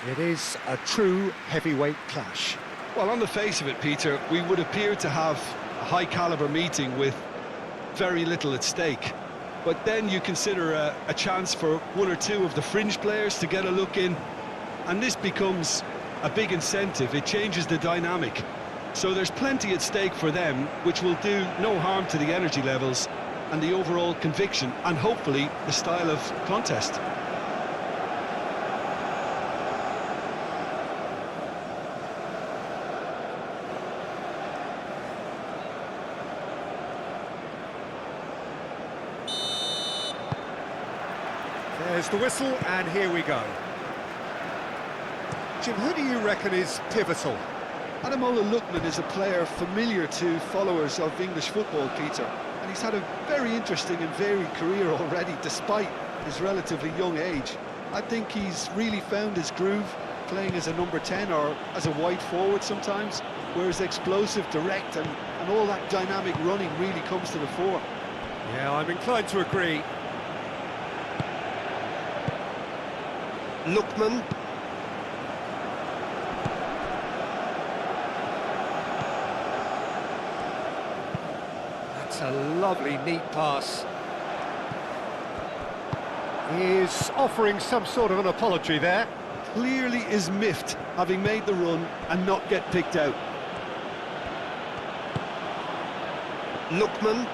It is a true heavyweight clash. Well, on the face of it, Peter, we would appear to have a high-caliber meeting with very little at stake. But then you consider a chance for one or two of the fringe players to get a look in, and this becomes a big incentive. It changes the dynamic. So there's plenty at stake for them, which will do no harm to the energy levels and the overall conviction, and hopefully the style of contest. There's the whistle, and here we go. Jim, who do you reckon is pivotal? Ademola Lookman is a player familiar to followers of English football, Peter, and he's had a very interesting and varied career already, despite his relatively young age. I think he's really found his groove, playing as a number 10 or as a wide forward sometimes, where his explosive, direct and all that dynamic running really comes to the fore. Yeah, I'm inclined to agree. Lookman. That's a lovely, neat pass. He is offering some sort of an apology there. Clearly is miffed, having made the run and not get picked out. Lookman.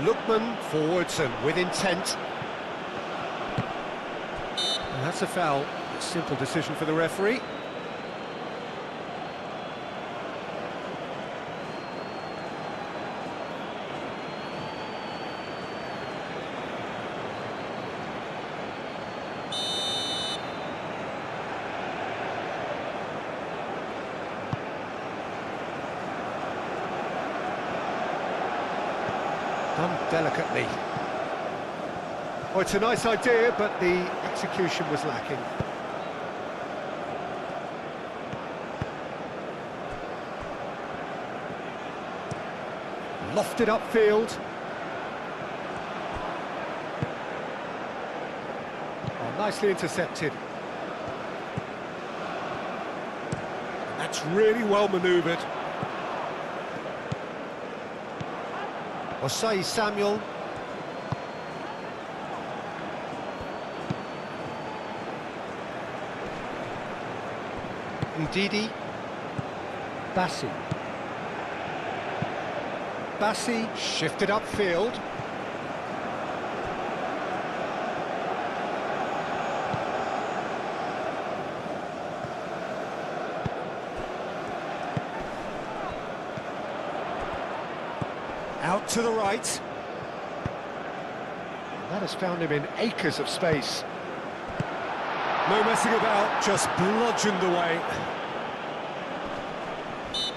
Lookman forwards and with intent. And that's a foul. A simple decision for the referee. Done delicately. Oh, it's a nice idea, but the execution was lacking. Lofted upfield. Oh, nicely intercepted. That's really well manoeuvred. Osei Samuel. Ndidi. Bassi. Bassi shifted upfield. Out to the right. That has found him in acres of space. No messing about, just bludgeoned away.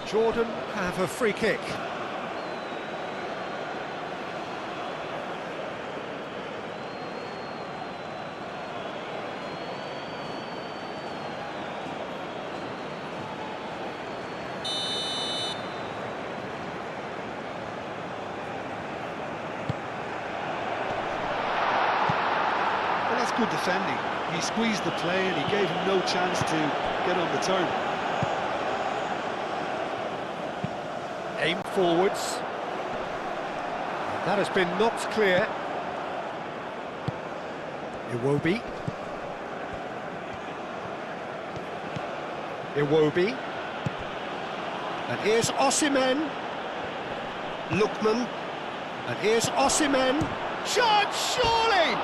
Jordan have a free kick. Well, that's good defending. He squeezed the play and he gave him no chance to get on the turn. Aim forwards. That has been knocked clear. Iwobi. Iwobi. And here's Osimhen. Lookman. And here's Osimhen. Shot, surely!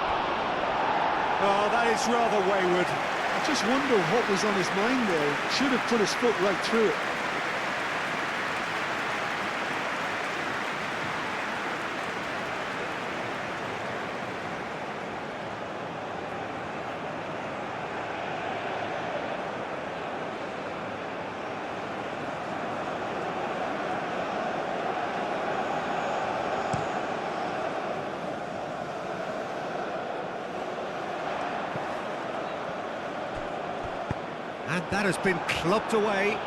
Oh, that is rather wayward. I just wonder what was on his mind there. Should have put his foot right through it. And that has been clubbed away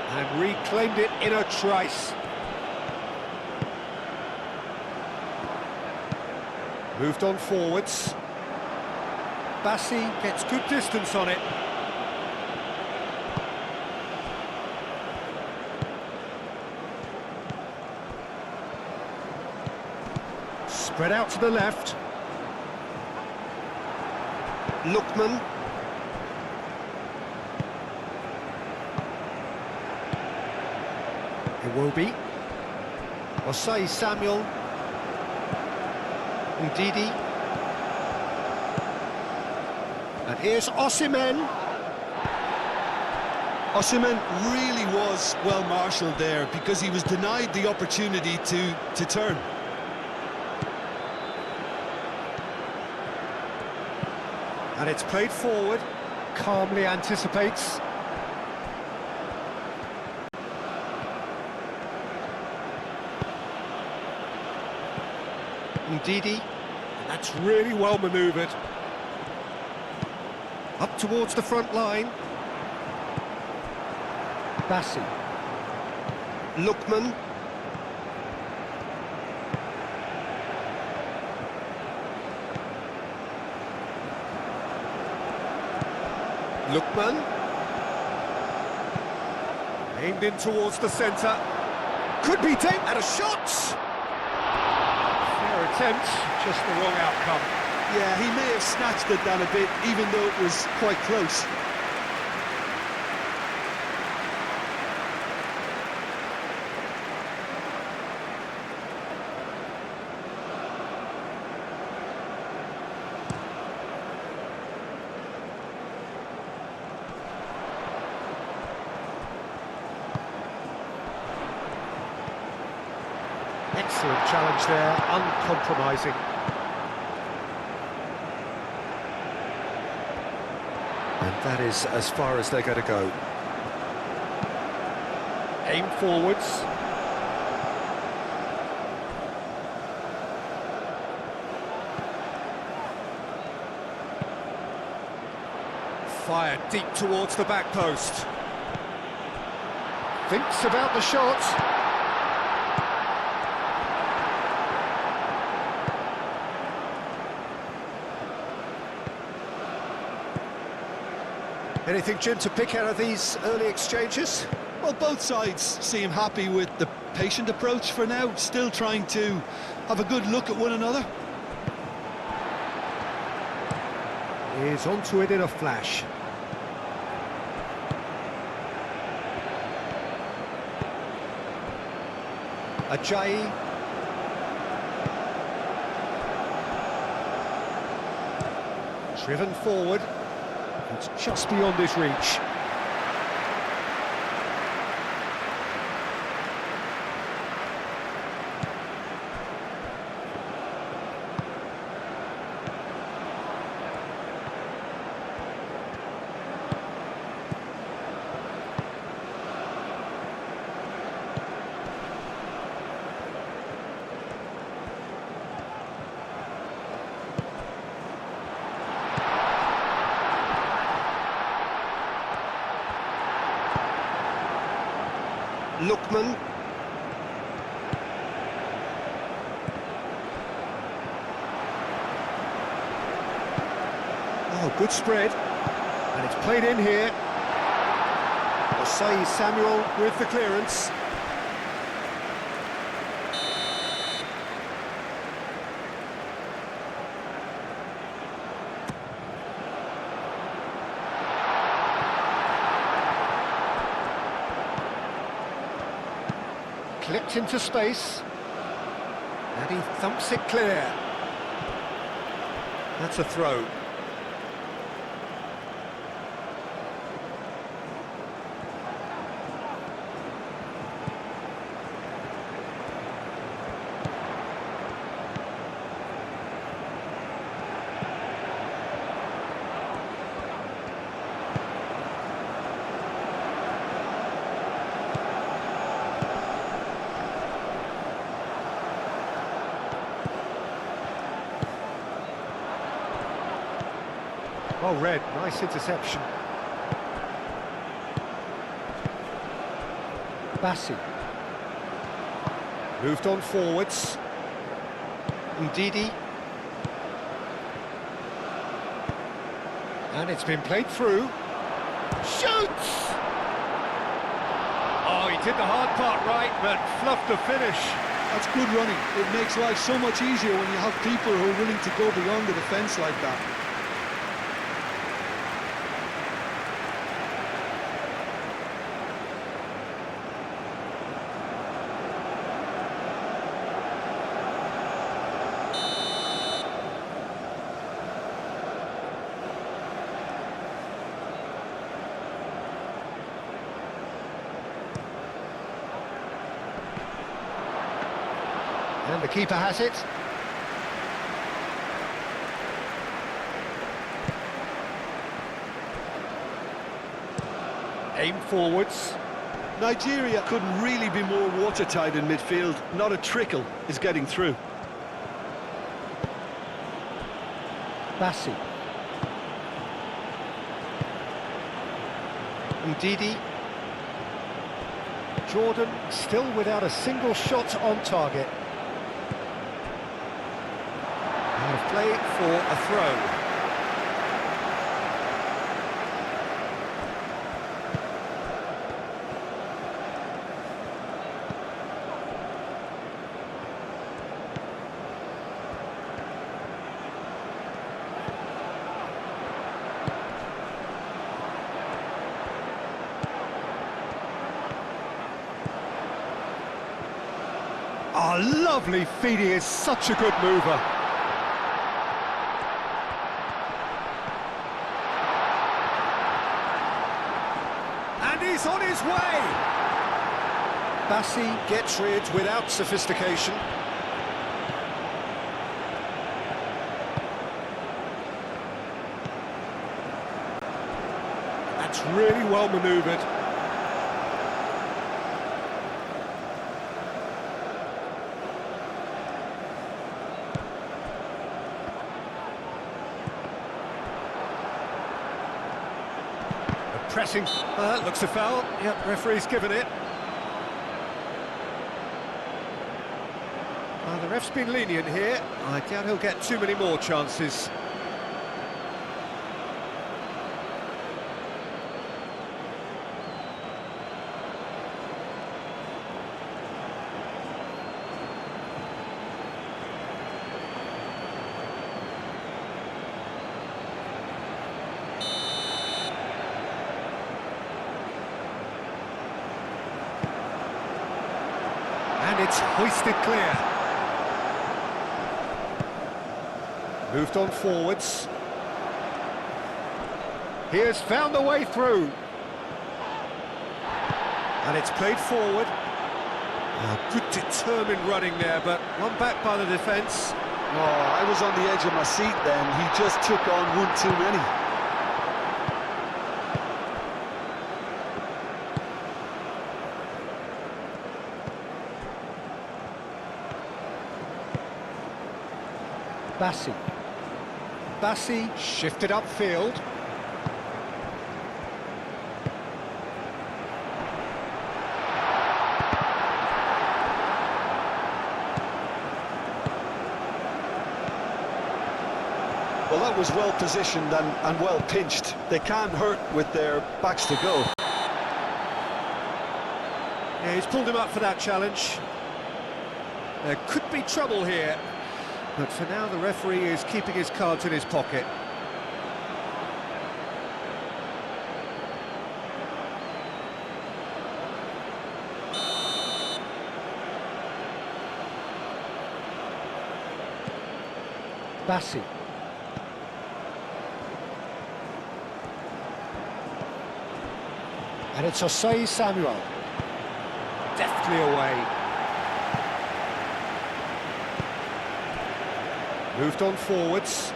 and reclaimed it in a trice. Moved on forwards. Bassi gets good distance on it. Spread out to the left. Lookman. Iwobi. Osei Samuel. Ndidi. And here's Osimhen. Osimhen really was well marshalled there because he was denied the opportunity to turn. And it's played forward, calmly anticipates. Ndidi, and that's really well manoeuvred. Up towards the front line. Bassi. Lookman. Lookman. Aimed in towards the centre. Could be taken at a shot. Fair attempt, just the wrong outcome. Yeah, he may have snatched it down a bit, even though it was quite close. Excellent challenge there, uncompromising. And that is as far as they're going to go. Aim forwards. Fired deep towards the back post. Thinks about the shot. Anything, Jim, to pick out of these early exchanges? Well, both sides seem happy with the patient approach for now, still trying to have a good look at one another. He's onto it in a flash. Ajayi. Driven forward. It's just beyond his reach. Lookman. Oh, good spread. And it's played in here. Osei Samuel with the clearance. Clipped into space, and he thumps it clear. That's a throw. Oh, Red, nice interception. Bassi. Moved on forwards. Ndidi. And it's been played through. Shoots! Oh, he did the hard part right, but fluffed the finish. That's good running. It makes life so much easier when you have people who are willing to go beyond the defence like that. And the keeper has it. Aim forwards. Nigeria couldn't really be more watertight in midfield. Not a trickle is getting through. Bassi. Ndidi. Jordan still without a single shot on target. Out of play for a throw. Oh, lovely feed, he is such a good mover. And he's on his way! Bassi gets rid without sophistication. That's really well manoeuvred. Pressing, looks a foul. Yep, referee's given it. The ref's been lenient here. I doubt he'll get too many more chances. And it's hoisted clear. Moved on forwards. He has found the way through. And it's played forward. Good determined running there, but one back by the defence. Oh, I was on the edge of my seat then. He just took on one too many. Bassi. Bassi shifted upfield. Well, that was well positioned and well pinched. They can't hurt with their backs to go. Yeah, he's pulled him up for that challenge. There could be trouble here. But for now, the referee is keeping his cards in his pocket. Bassi. And it's Osei Samuel. Deftly away. Moved on forwards.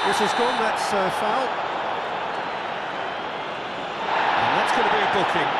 This has gone, that's a foul. And that's going to be a booking.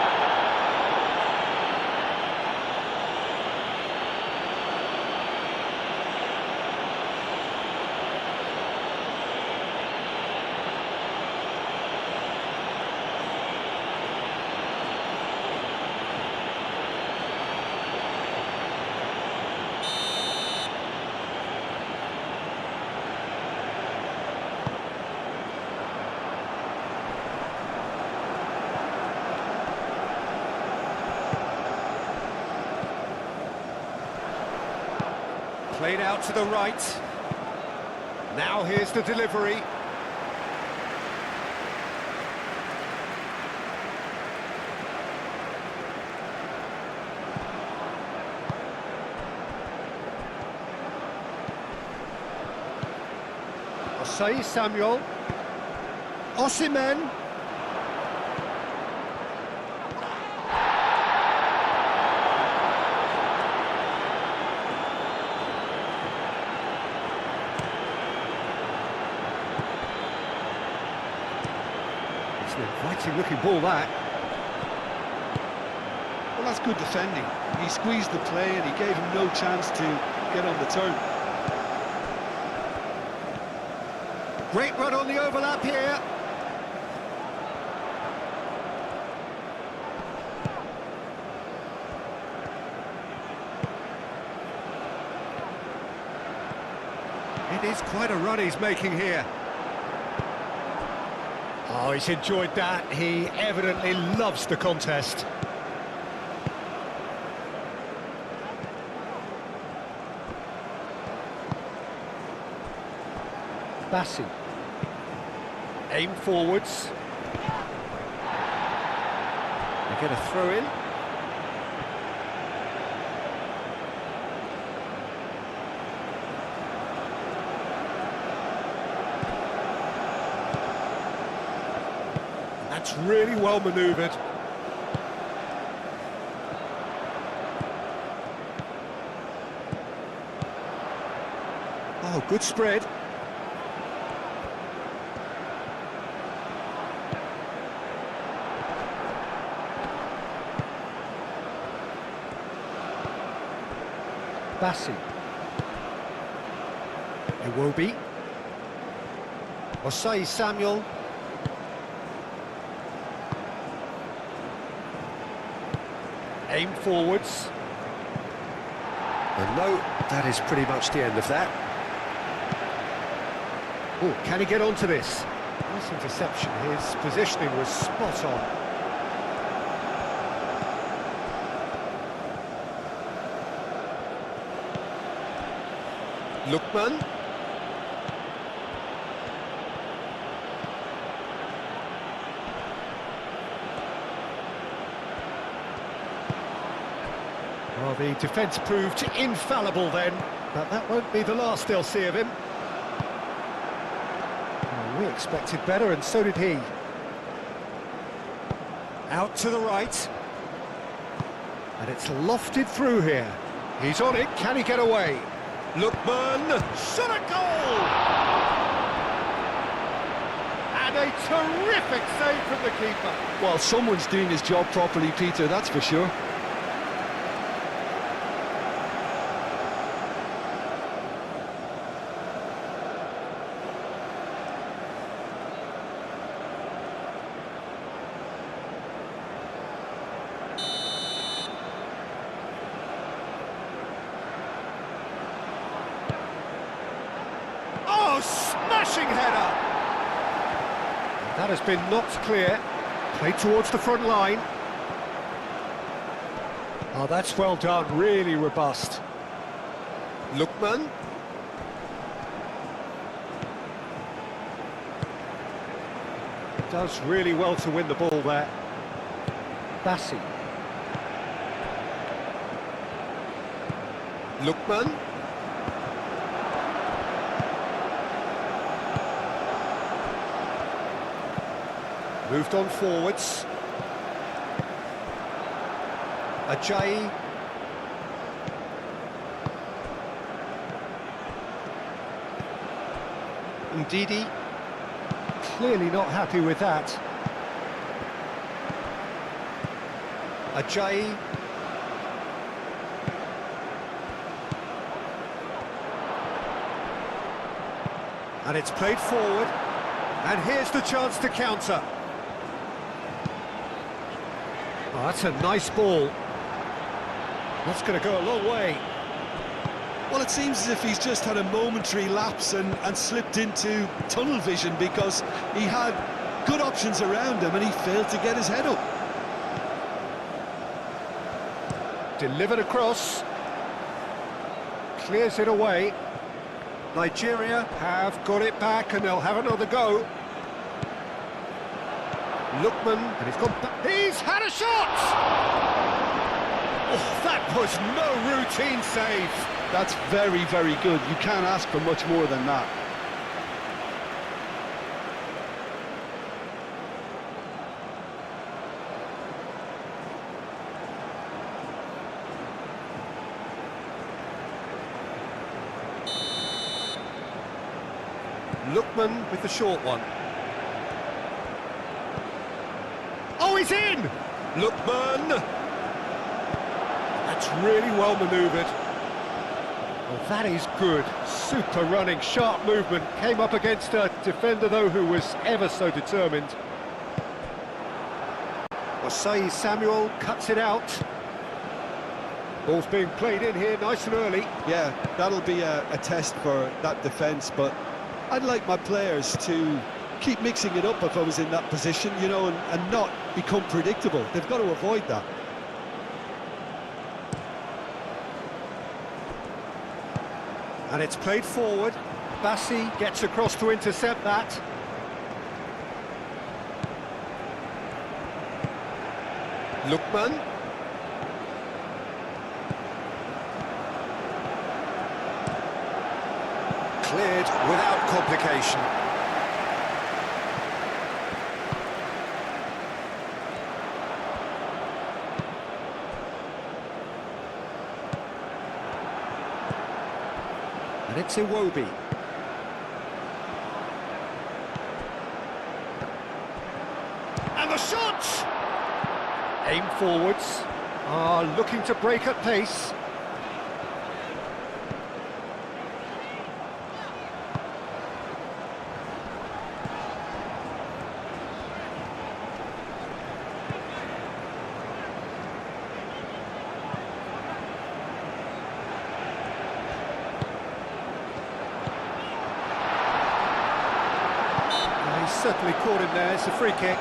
Played out to the right. Now here's the delivery. Osei Samuel. Osimhen. It's an inviting looking ball, that. Well, that's good defending. He squeezed the play and he gave him no chance to get on the turn. Great run on the overlap here. It is quite a run he's making here. Oh, he's enjoyed that. He evidently loves the contest. Bassi. Aim forwards. They get a throw in. That's really well manoeuvred. Oh, good spread. Bassi. Iwobi. Osei Samuel. Aim forwards. And no, that is pretty much the end of that. Oh, can he get onto this? Nice interception. His positioning was spot on. Lookman. Well, the defence proved infallible then, but that won't be the last they'll see of him. Well, we expected better, and so did he. Out to the right. And it's lofted through here. He's on it, can he get away? Lookman, shot a goal! And a terrific save from the keeper. Well, someone's doing his job properly, Peter, that's for sure. Oh, smashing header! That has been knocked clear. Played towards the front line. Oh, that's well done, really robust. Lookman. Does really well to win the ball there. Bassi. Lookman. Moved on forwards. Ajayi. Ndidi. Clearly not happy with that. Ajayi. And it's played forward. And here's the chance to counter. Oh, that's a nice ball. That's going to go a long way. Well, it seems as if he's just had a momentary lapse and slipped into tunnel vision, because he had good options around him and he failed to get his head up. Delivered across. clears it away. Nigeria have got it back and they'll have another go. Lookman, and he's gone back. He's had a shot! Oh, that was no routine save. That's very, very good. You can't ask for much more than that. Lookman with the short one. Oh, he's in! Lookman! That's really well manoeuvred. Well, that is good. Super running, sharp movement. Came up against a defender, though, who was ever so determined. Osei Samuel cuts it out. Ball's being played in here nice and early. Yeah, that'll be a test for that defence, but I'd like my players to keep mixing it up if I was in that position, you know, and not become predictable. They've got to avoid that. And it's played forward. Bassi gets across to intercept that. Lookman. Cleared without complication. And it's Iwobi. And the shot! Aim forwards. Looking to break at pace. Certainly caught him there. It's a free kick.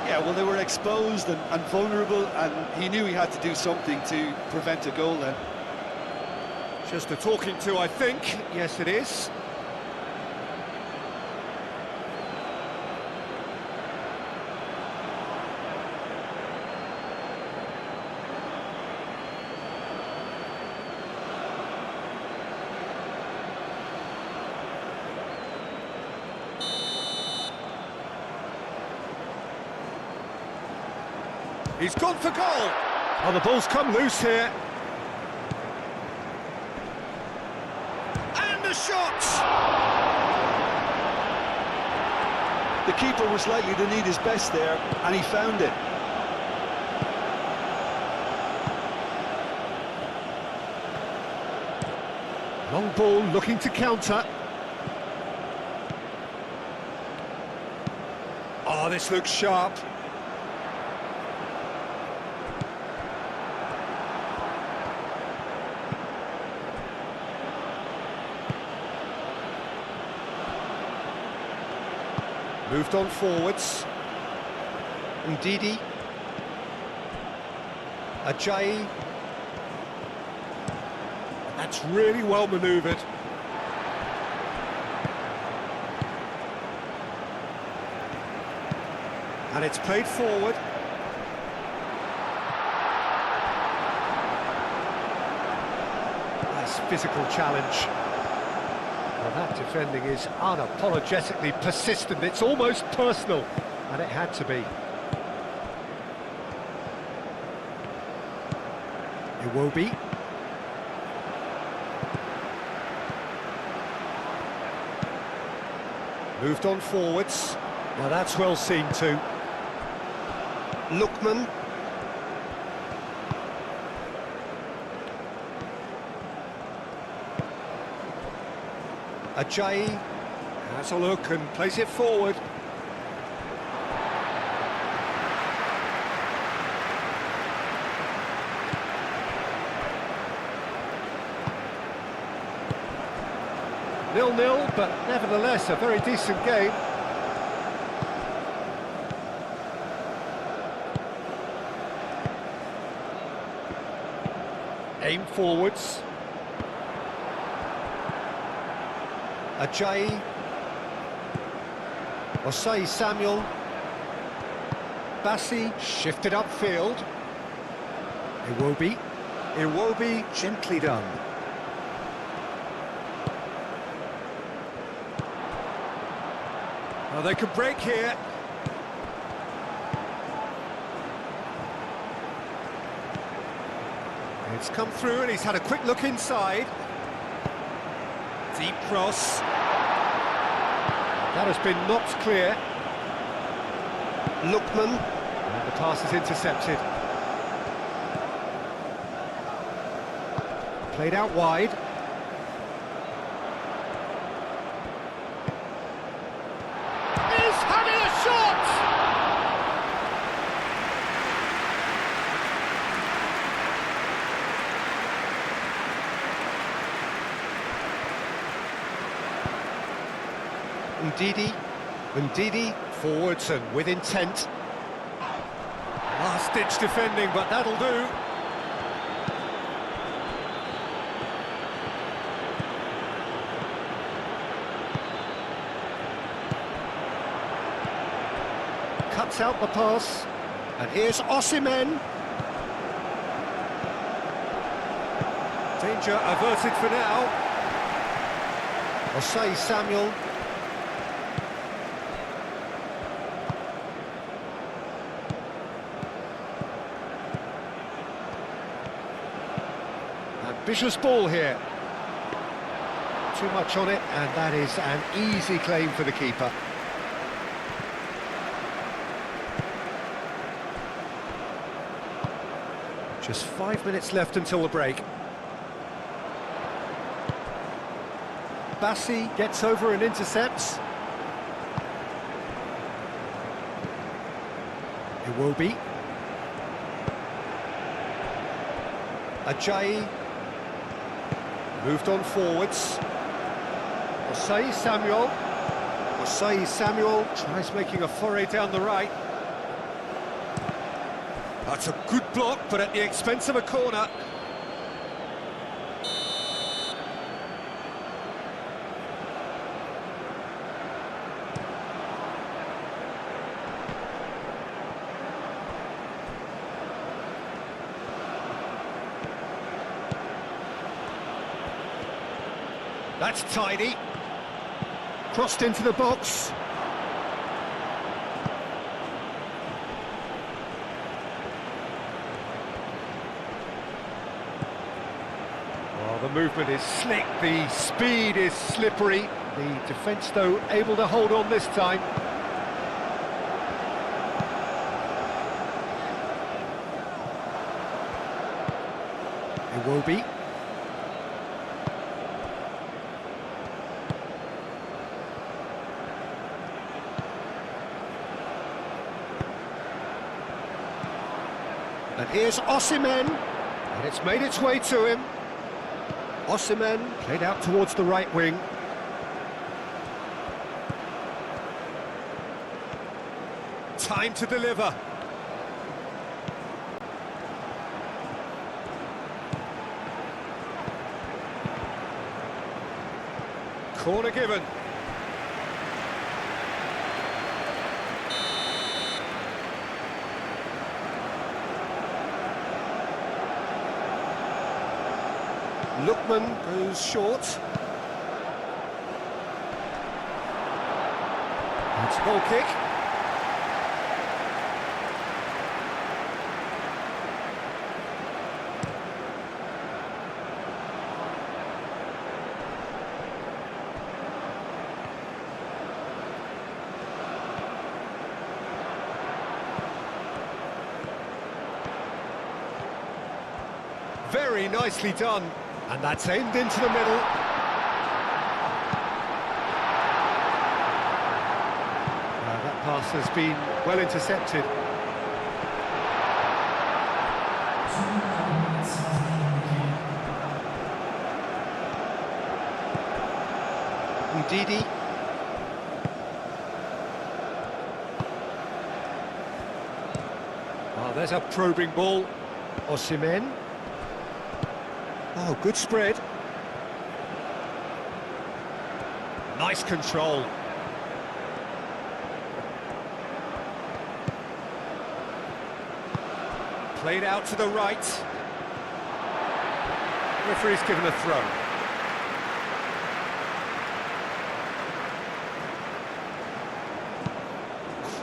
Yeah, well, they were exposed and vulnerable, and he knew he had to do something to prevent a goal then. Just a talking to, I think. Yes, it is. He's gone for goal. Oh, the ball's come loose here. And the shot! The keeper was likely to need his best there, and he found it. Long ball looking to counter. Oh, this looks sharp. Moved on forwards. Ndidi. Ajayi. That's really well manoeuvred. And it's played forward. Nice physical challenge. Well, that defending is unapologetically persistent. It's almost personal, and it had to be. Iwobi. Moved on forwards. Well, that's well seen too. Lookman. Ajayi has a look and plays it forward. Nil-nil, but nevertheless a very decent game. Aim forwards. Ajayi. Osei Samuel. Bassi shifted upfield. Iwobi gently done. Oh, they could break here. It's come through and he's had a quick look inside. Deep cross. That has been knocked clear. Lookman. And the pass is intercepted. Played out wide. He's having a shot! Ndidi forwards and with intent. Last-ditch defending, but that'll do. Cuts out the pass, and here's Osimhen. Danger averted for now. Osei Samuel. Ambitious ball here. Too much on it, and that is an easy claim for the keeper. Just 5 minutes left until the break. Bassi gets over and intercepts. Iwobi. Ajayi. Moved on forwards. Osei Samuel. Osei Samuel tries making a foray down the right. That's a good block, but at the expense of a corner. That's tidy. Crossed into the box. Oh, the movement is slick, the speed is slippery. The defence, though, able to hold on this time. Iwobi. And here's Osimhen, and it's made its way to him. Osimhen played out towards the right wing. Time to deliver. Corner given. Lookman goes short. It's a goal kick. Very nicely done. And that's aimed into the middle. That pass has been well intercepted. Ndidi. Oh, there's a probing ball. Osimhen. Oh, good spread. Nice control. Played out to the right. Referee's given a throw.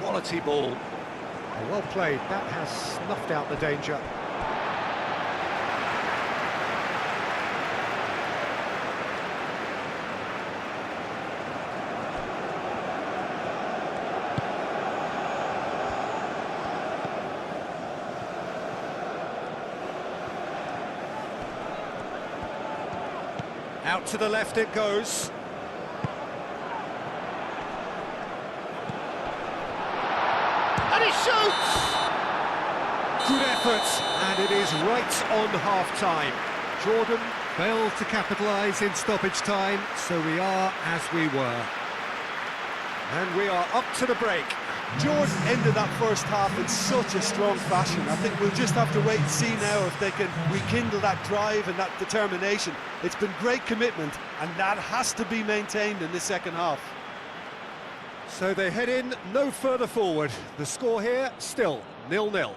Quality ball. Oh, well played. That has snuffed out the danger. Out to the left it goes. And he shoots! Good effort, and it is right on half-time. Jordan failed to capitalise in stoppage time, so we are as we were. And we are up to the break. Jordan ended that first half in such a strong fashion. I think we'll just have to wait and see now if they can rekindle that drive and that determination. It's been great commitment, and that has to be maintained in the second half. So they head in no further forward. The score here, still 0-0.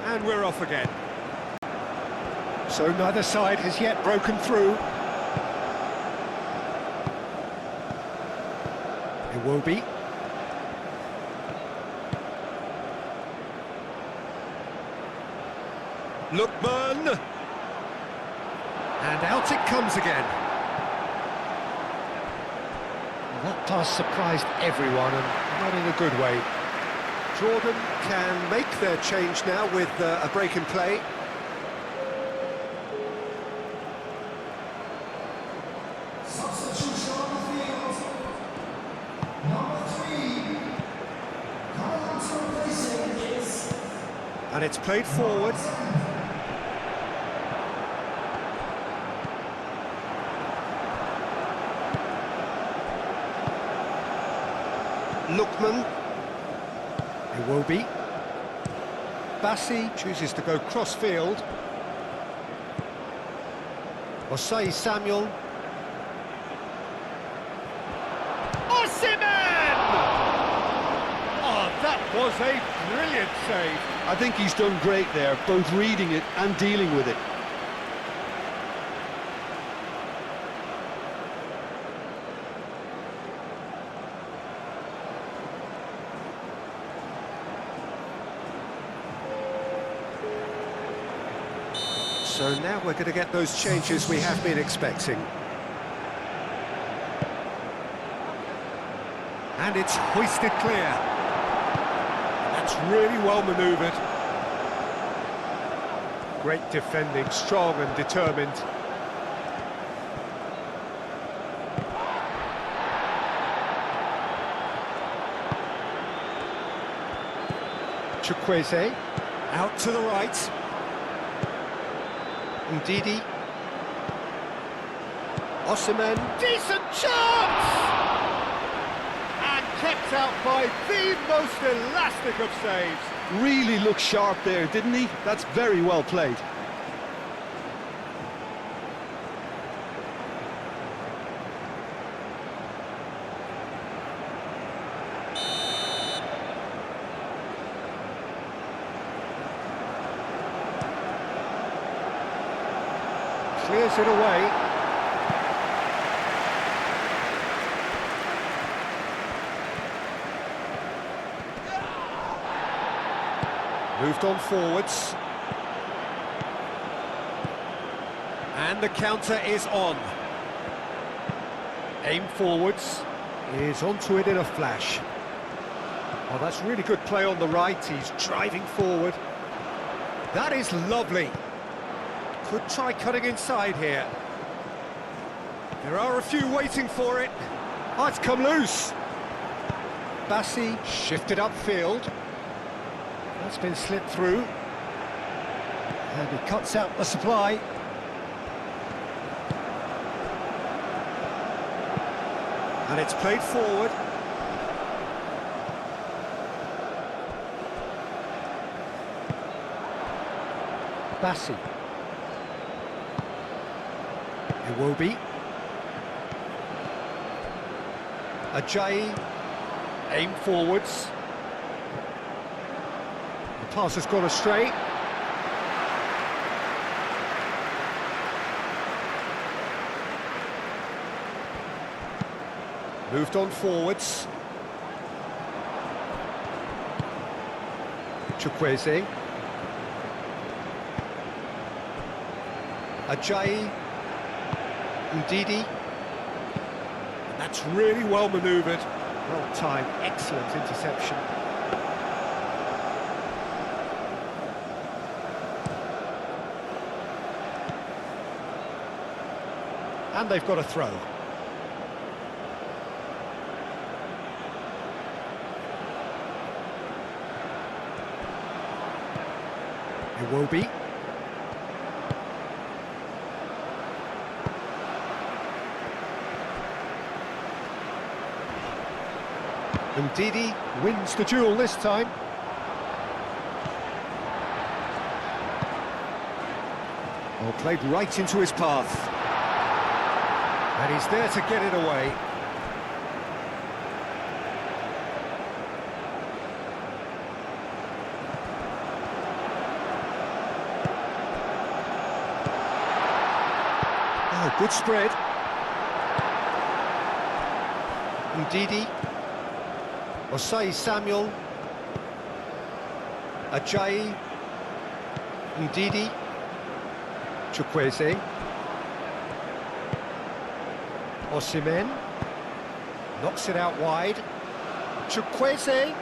And we're off again. So neither side has yet broken through. Iwobi. Lookman. And out it comes again. That pass surprised everyone, and not in a good way. Jordan can make their change now with a break in play. Substitution on the field. Number 3. Coming on to replace him is... And it's played forward. Lookman. Iwobi. Bassi chooses to go cross-field. Osei Samuel. Osimhen! Oh, that was a brilliant save. I think he's done great there, both reading it and dealing with it. So now we're going to get those changes we have been expecting. And it's hoisted clear. That's really well manoeuvred. Great defending, strong and determined. Chukwueze, out to the right. Ndidi. Osimhen, decent chance! And kept out by the most elastic of saves. Really looked sharp there, didn't he? That's very well played. Clears it away. Moved on forwards. And the counter is on. Aim forwards. Is onto it in a flash. Oh, that's really good play on the right. He's driving forward. That is lovely. Could try cutting inside here. There are a few waiting for it. Oh, it's come loose. Bassi shifted upfield. That's been slipped through. And he cuts out the supply. And it's played forward. Bassi. Iwobi. Ajayi. Aim forwards. The pass has gone astray. Moved on forwards. Chukwueze. Ajayi. Ndidi. That's really well manoeuvred. Well timed, excellent interception. And they've got a throw. Iwobi. Ndidi wins the duel this time. Well, played right into his path. And he's there to get it away. Oh, good spread. Ndidi. Osei Samuel. Ajayi. Ndidi. Chukwueze. Osimhen. Knocks it out wide. Chukwueze.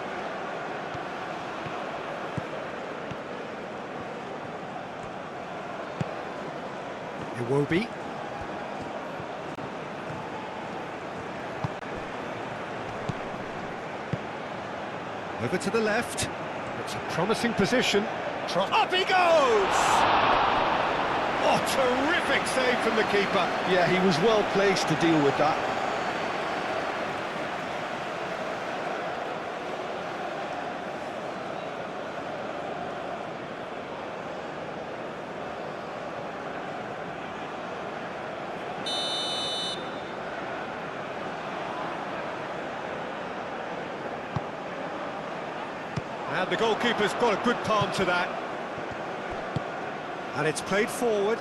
Iwobi. Over to the left. It's a promising position. Up he goes! Oh, terrific save from the keeper. Yeah, he was well placed to deal with that. And the goalkeeper's got a good palm to that. And it's played forward.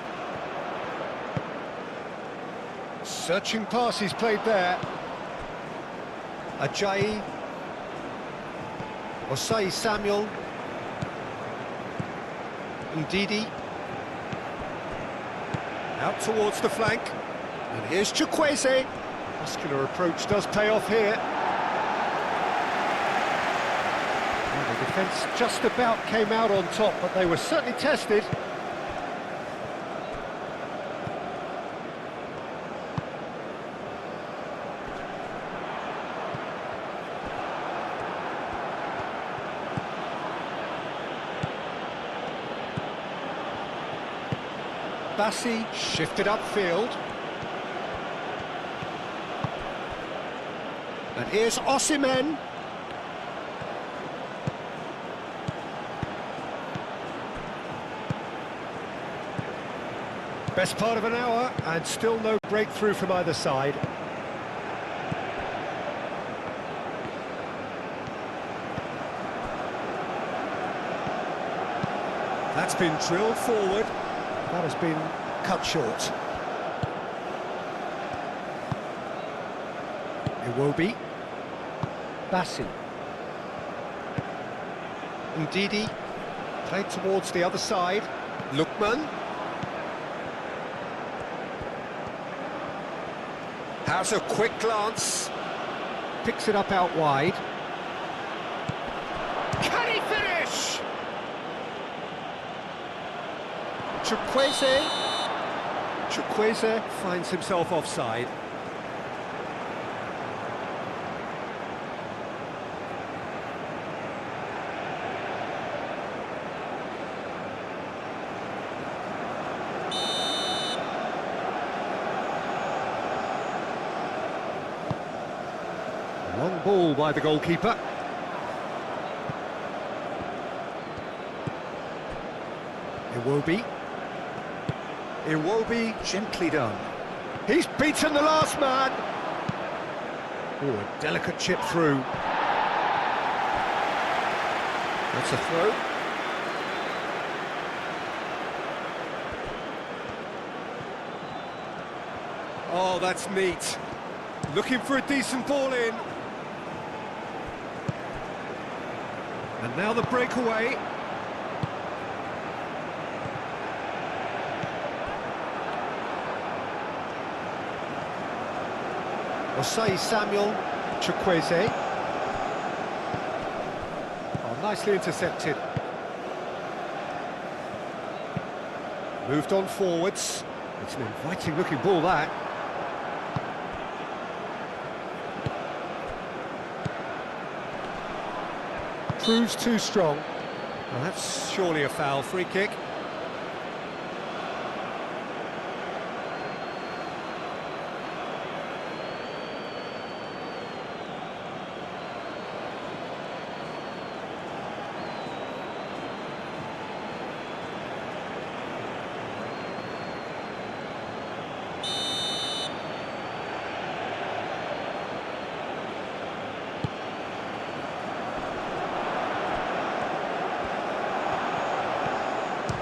Searching pass he's played there. Ajayi. Osei Samuel. Ndidi. Out towards the flank. And here's Chukwueze. Muscular approach does pay off here. Well, the defence just about came out on top, but they were certainly tested. Bassi shifted upfield. And here's Osimhen. Best part of an hour, and still no breakthrough from either side. That's been drilled forward. That has been cut short. Iwobi. Bassi. Ndidi. Played towards the other side. Lookman. Has a quick glance. Picks it up out wide. Can he finish? Chukwueze finds himself offside. Long ball by the goalkeeper. Iwobi. Iwobi, gently done. He's beaten the last man. Oh, a delicate chip through. That's a throw. Oh, that's neat. Looking for a decent ball in. And now the breakaway. Osei Samuel, Chukwueze. Oh, nicely intercepted. Moved on forwards. It's an inviting looking ball, that. Proves too strong. Well, that's surely a foul. Free kick.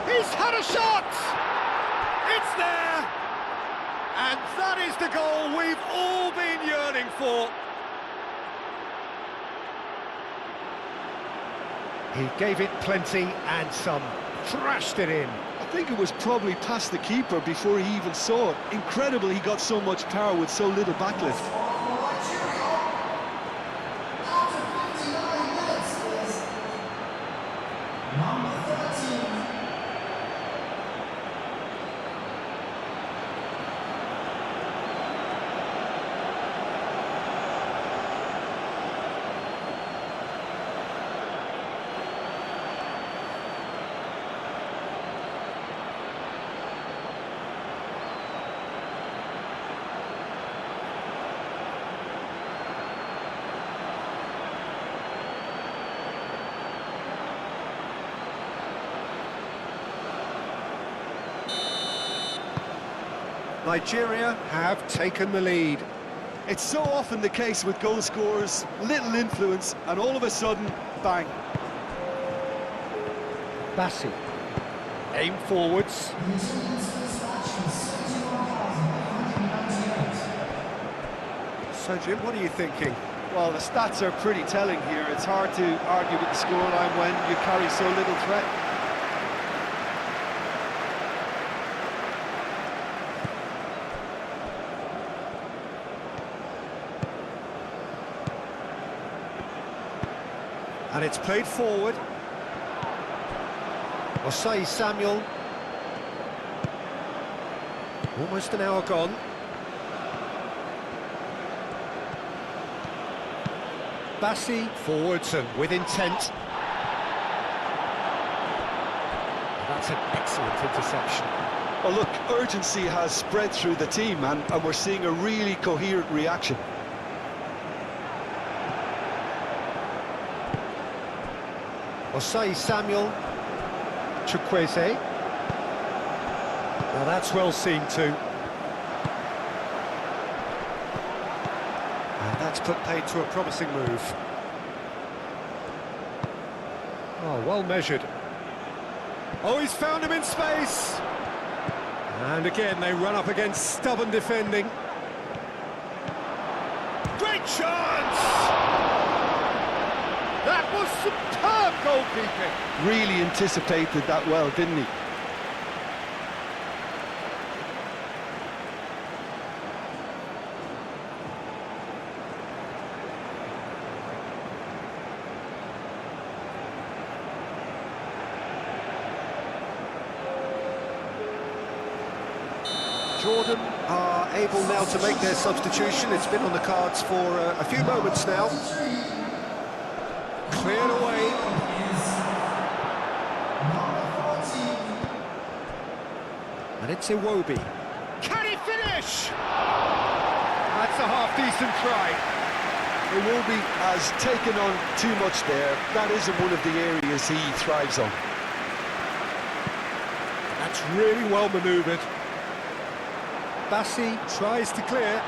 He's had a shot! It's there! And that is the goal we've all been yearning for. He gave it plenty and some. Thrashed it in. I think it was probably past the keeper before he even saw it. Incredible he got so much power with so little backlift. After 59 minutes is number 13. Nigeria have taken the lead. It's so often the case with goal scorers, little influence, and all of a sudden, bang. Bassi. Aim forwards. The attendance for this match is 71,198. So, Jim, what are you thinking? Well, the stats are pretty telling here. It's hard to argue with the scoreline when you carry so little threat. And it's played forward. Osai Samuel. Almost an hour gone. Bassi forwards and with intent. That's an excellent interception. Well, look, urgency has spread through the team, and we're seeing a really coherent reaction. Osai Samuel. Chukwueze. Now that's well seen too. And that's put paid to a promising move. Oh, well measured. Oh, he's found him in space! And again, they run up against stubborn defending. Great chance! That was superb goalkeeping! Really anticipated that well, didn't he? Jordan are able now to make their substitution. It's been on the cards for a few moments now. Cleared away. And it's Iwobi. Can he finish? That's a half-decent try. Iwobi has taken on too much there. That isn't one of the areas he thrives on. That's really well manoeuvred. Bassi tries to clear.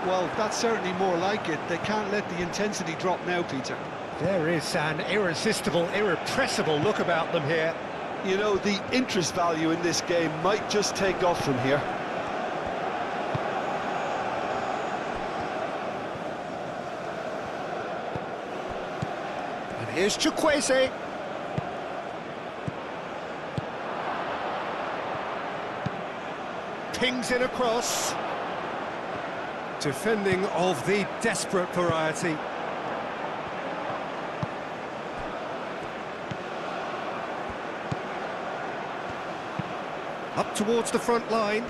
Well, that's certainly more like it. They can't let the intensity drop now, Peter. There is an irresistible, irrepressible look about them here. You know, the interest value in this game might just take off from here. And here's Chukwueze. Pings in across. Defending of the desperate variety. Up towards the front line.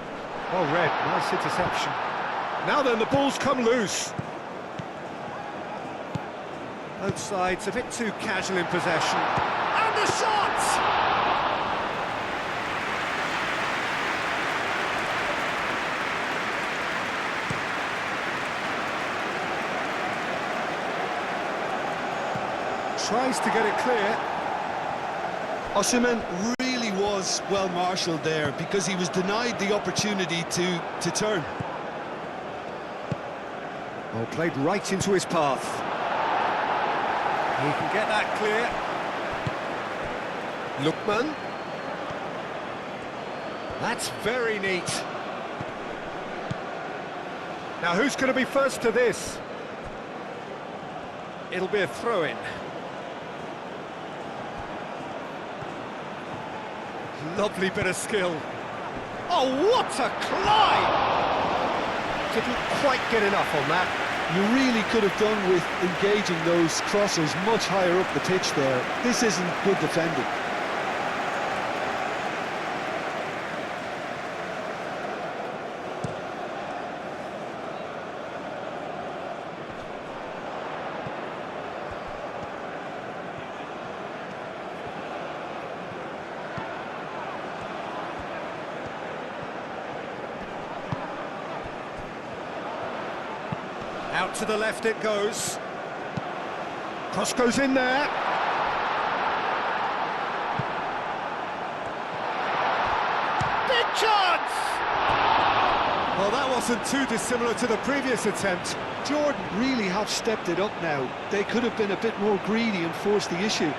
Well read, nice interception. Now then, the ball's come loose. Both sides a bit too casual in possession. And the shot! Tries to get it clear. Osimhen really was well marshalled there because he was denied the opportunity to turn. Oh, played right into his path. He can get that clear. Lookman. That's very neat. Now, who's going to be first to this? It'll be a throw-in. Lovely bit of skill. Oh, what a climb! Didn't quite get enough on that. You really could have done with engaging those crossers much higher up the pitch there. This isn't good defending. Out to the left it goes. Cross goes in there. Big chance! Well, that wasn't too dissimilar to the previous attempt. Jordan really have stepped it up now. They could have been a bit more greedy and forced the issue.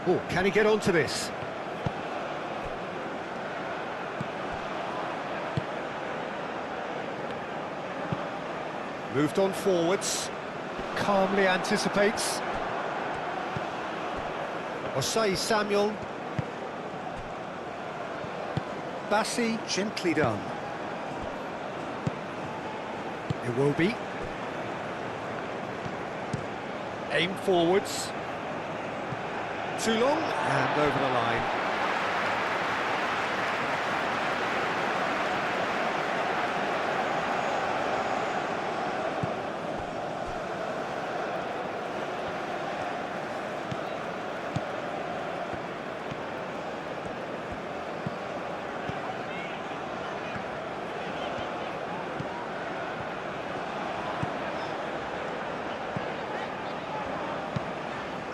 Oh, can he get onto this? Moved on forwards. Calmly anticipates. Osei Samuel. Bassi, gently done. It will be. Aim forwards. Too long, and over the line.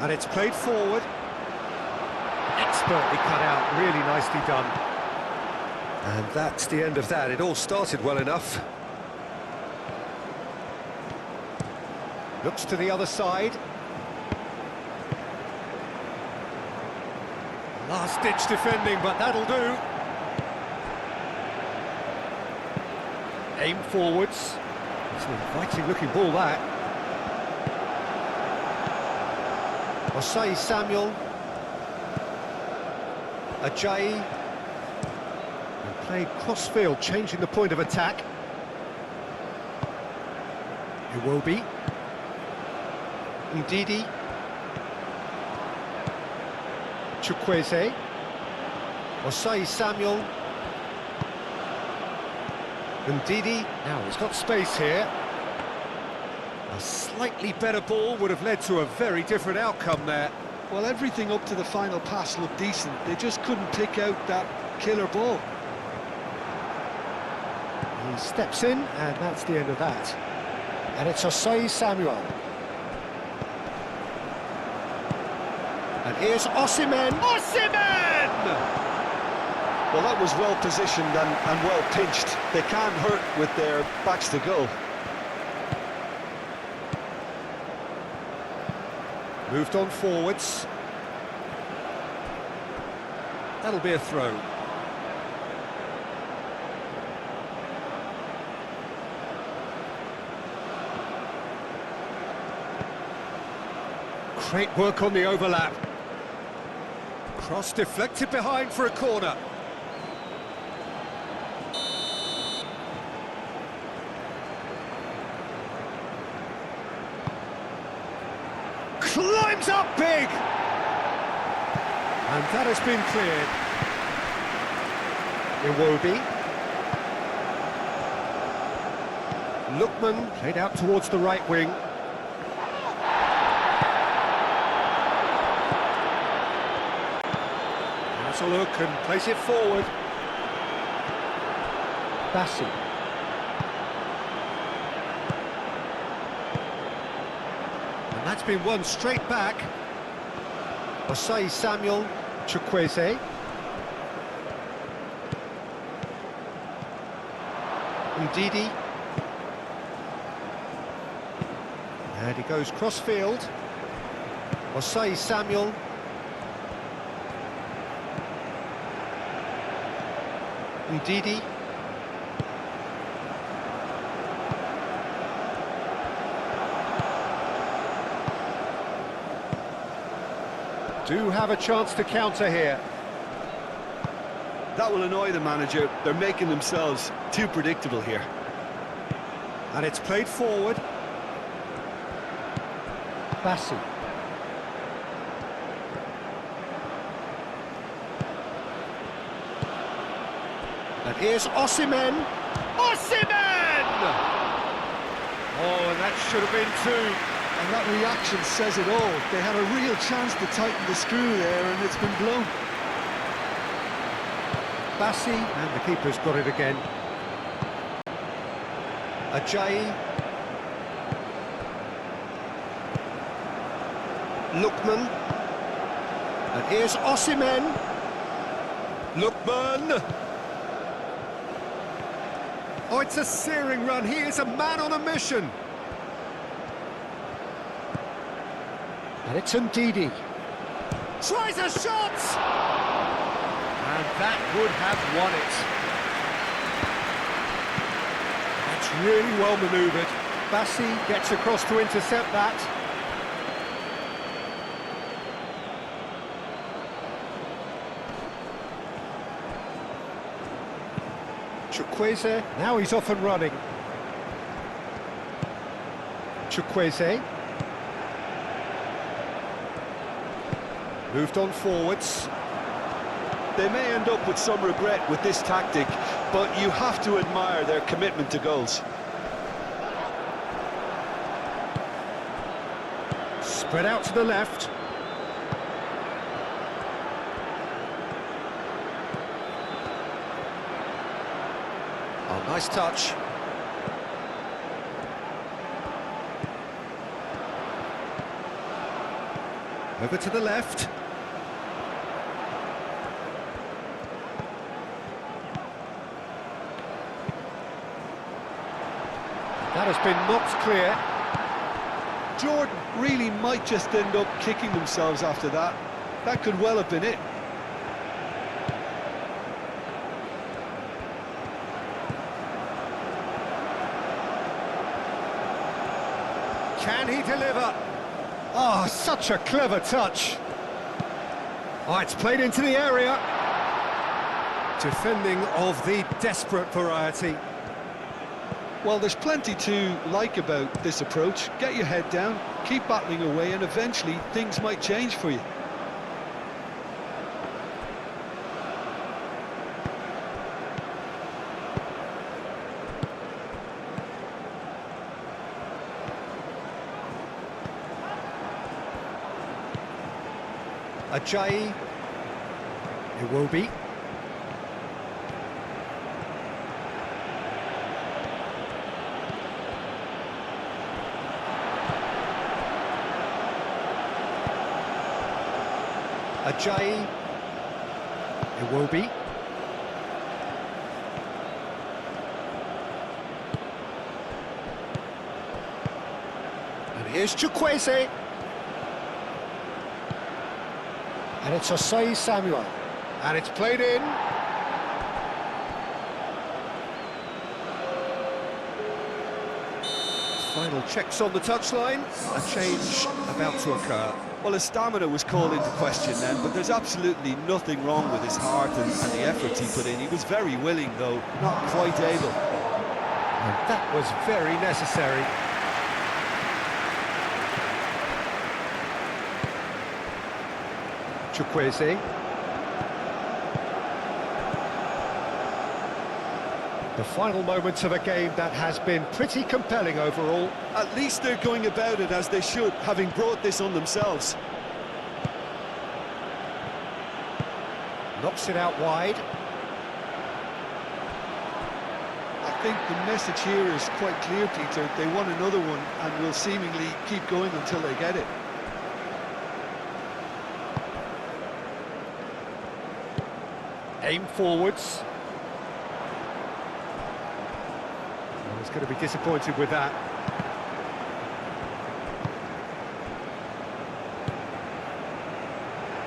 And it's played forward. Expertly cut out, really nicely done. And that's the end of that. It all started well enough. Looks to the other side. Last-ditch defending, but that'll do. Aim forwards. It's an inviting-looking ball, that. Osei Samuel. Ajayi. And played cross-field, changing the point of attack. It will be. Ndidi. Chukwueze. Osei Samuel. Ndidi. Now he's got space here. A slightly better ball would have led to a very different outcome there. Well, everything up to the final pass looked decent. They just couldn't pick out that killer ball. He steps in, and that's the end of that. And it's Osei Samuel. And here's Osimhen. Osimhen! Well, that was well positioned and well pinched. They can't hurt with their backs to goal. Moved on forwards. That'll be a throw. Great work on the overlap. Cross deflected behind for a corner. Climbs up big! And that has been cleared. Iwobi. Lookman played out towards the right wing. Has a look and plays it forward. Bassi. And that's been won straight back. Osei Samuel, Chukwueze. Ndidi. And he goes cross-field. Osei Samuel. Ndidi. Do have a chance to counter here. That will annoy the manager. They're making themselves too predictable here. And it's played forward. Bassi. And here's Osimhen. Osimhen! Oh, and that should have been two. And that reaction says it all. They had a real chance to tighten the screw there, and it's been blown. Bassi, and the keeper's got it again. Ajayi. Lookman. And here's Osimhen. Lookman. Oh, it's a searing run. He is a man on a mission. And it's Ndidi. Tries a shot! And that would have won it. That's really well manoeuvred. Bassi gets across to intercept that. Chukwueze, now he's off and running. Chukwueze. Moved on forwards. They may end up with some regret with this tactic, but you have to admire their commitment to goals. Spread out to the left. Oh, nice touch. Over to the left. That has been knocked clear. Jordan really might just end up kicking themselves after that. That could well have been it. Can he deliver? Oh, such a clever touch. Oh, it's played into the area. Defending of the desperate variety. Well, there's plenty to like about this approach. Get your head down, keep battling away, and eventually things might change for you. Ajayi. It will be. Ajayi. It will be. And here's Chukwueze. And it's Osei Samuel. And it's played in. Final checks on the touchline. A change about to occur. Well, his stamina was called into question then, but there's absolutely nothing wrong with his heart and the efforts he put in. He was very willing, though, not quite able. And that was very necessary. Chukwueze. The final moments of a game that has been pretty compelling overall. At least they're going about it as they should, having brought this on themselves. Knocks it out wide. I think the message here is quite clear, Peter. They want another one and will seemingly keep going until they get it. Aim forwards. He's going to be disappointed with that.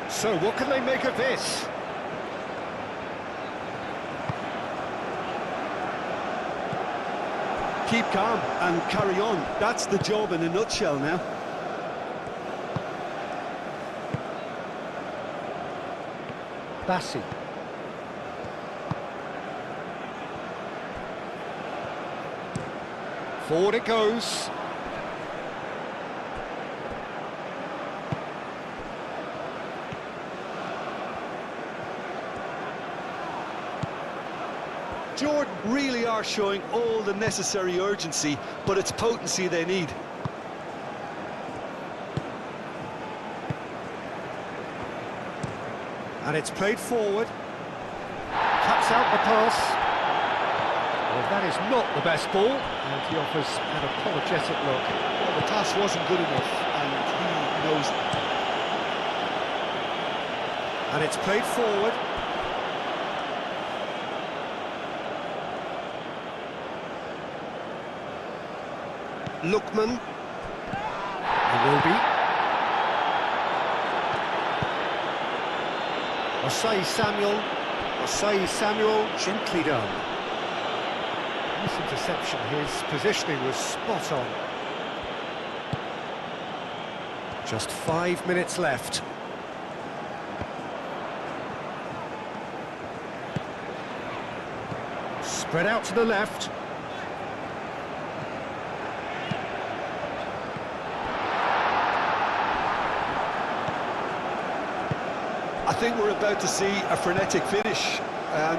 So, what can they make of this? Keep calm and carry on. That's the job in a nutshell now. Bassi. Forward it goes. Jordan really are showing all the necessary urgency, but it's potency they need. And it's played forward. Cuts out the pass. Well, that is not the best ball, and he offers an apologetic look. Well, the pass wasn't good enough, and he knows it. And it's played forward. Lookman. It will be. Osei Samuel. Osei Samuel, gently done. Nice interception, his positioning was spot on. Just 5 minutes left. Spread out to the left. I think we're about to see a frenetic finish.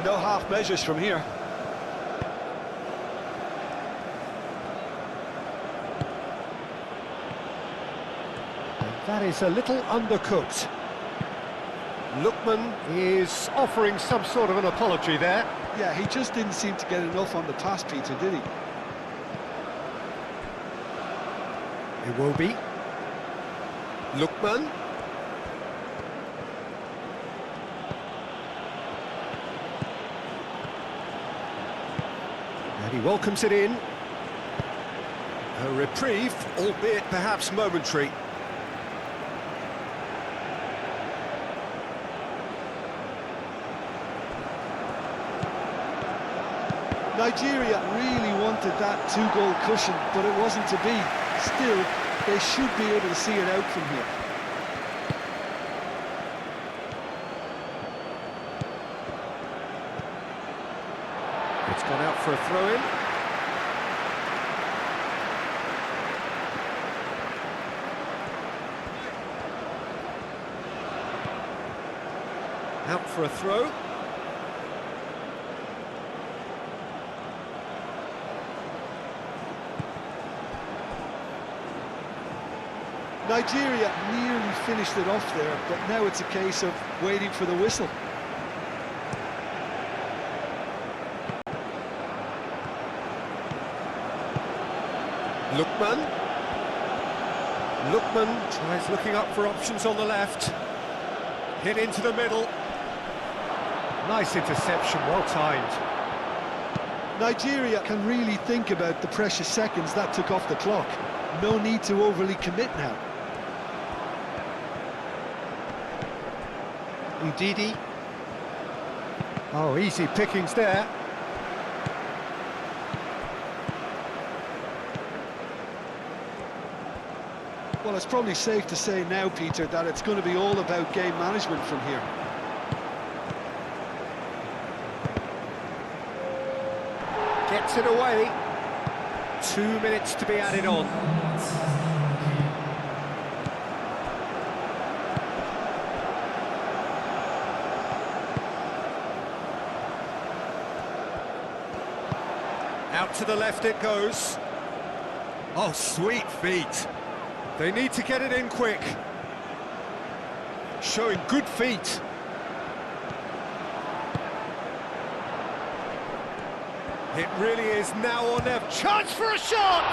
No half measures from here. That is a little undercooked. Lookman is offering some sort of an apology there. Yeah, he just didn't seem to get enough on the pass, Peter, did he? It will be. Lookman. And he welcomes it in. A reprieve, albeit perhaps momentary. Nigeria really wanted that two-goal cushion, but it wasn't to be. Still, they should be able to see it out from here. It's gone out for a throw-in. Out for a throw. Nigeria nearly finished it off there, but now it's a case of waiting for the whistle. Lookman. Lookman tries looking up for options on the left. Hit into the middle. Nice interception, well timed. Nigeria can really think about the precious seconds that took off the clock. No need to overly commit now. Ndidi. Oh, easy pickings there. Well, it's probably safe to say now, Peter, that it's going to be all about game management from here. Gets it away. 2 minutes to be added on. Out to the left it goes. Oh, sweet feet. They need to get it in quick. Showing good feet. It really is now or never. Chance for a shot!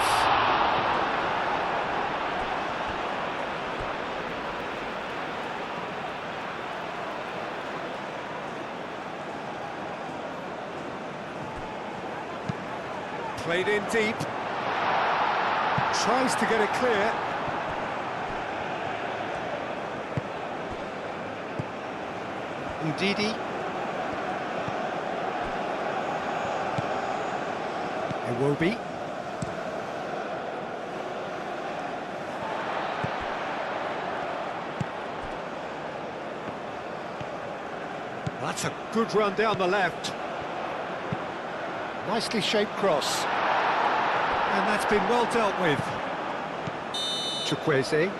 Played in deep. Tries to get it clear. Ndidi. Iwobi. That's a good run down the left. Nicely shaped cross. And that's been well dealt with. Chukwueze.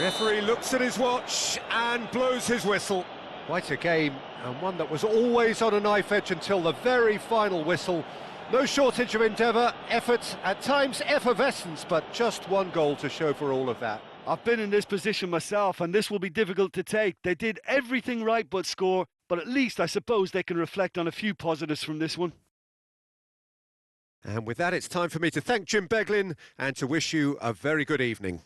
Referee looks at his watch and blows his whistle. Quite a game, and one that was always on a knife edge until the very final whistle. No shortage of endeavour, effort, at times effervescence, but just one goal to show for all of that. I've been in this position myself, and this will be difficult to take. They did everything right but score, but at least I suppose they can reflect on a few positives from this one. And with that, it's time for me to thank Jim Beglin and to wish you a very good evening.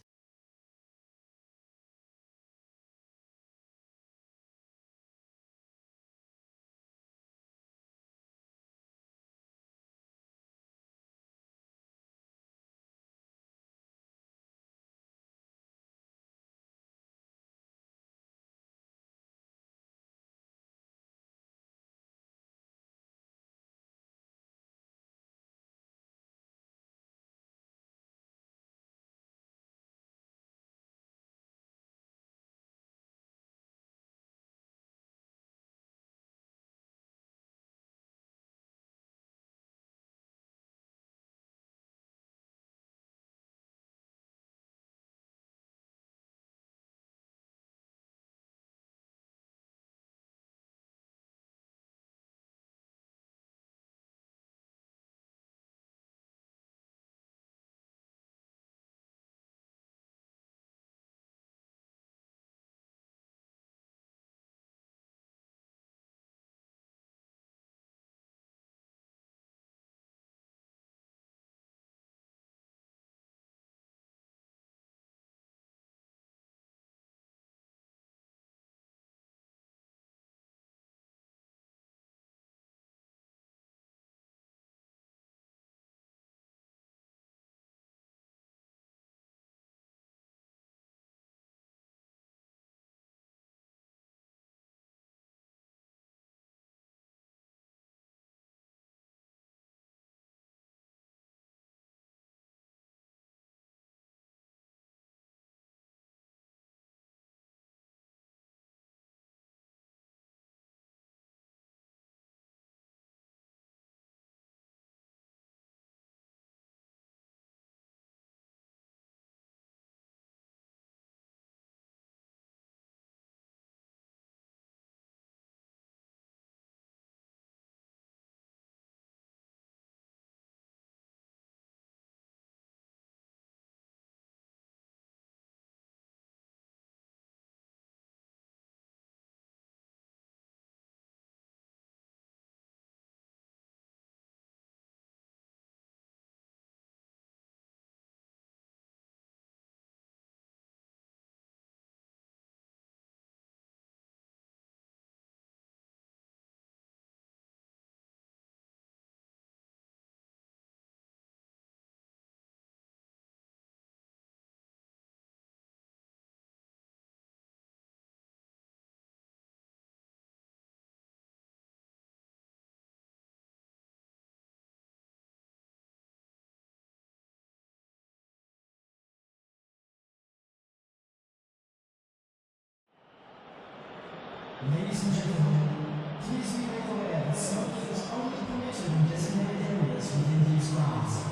Ladies and gentlemen, please be made aware that smoking is only permitted in designated areas within these grounds.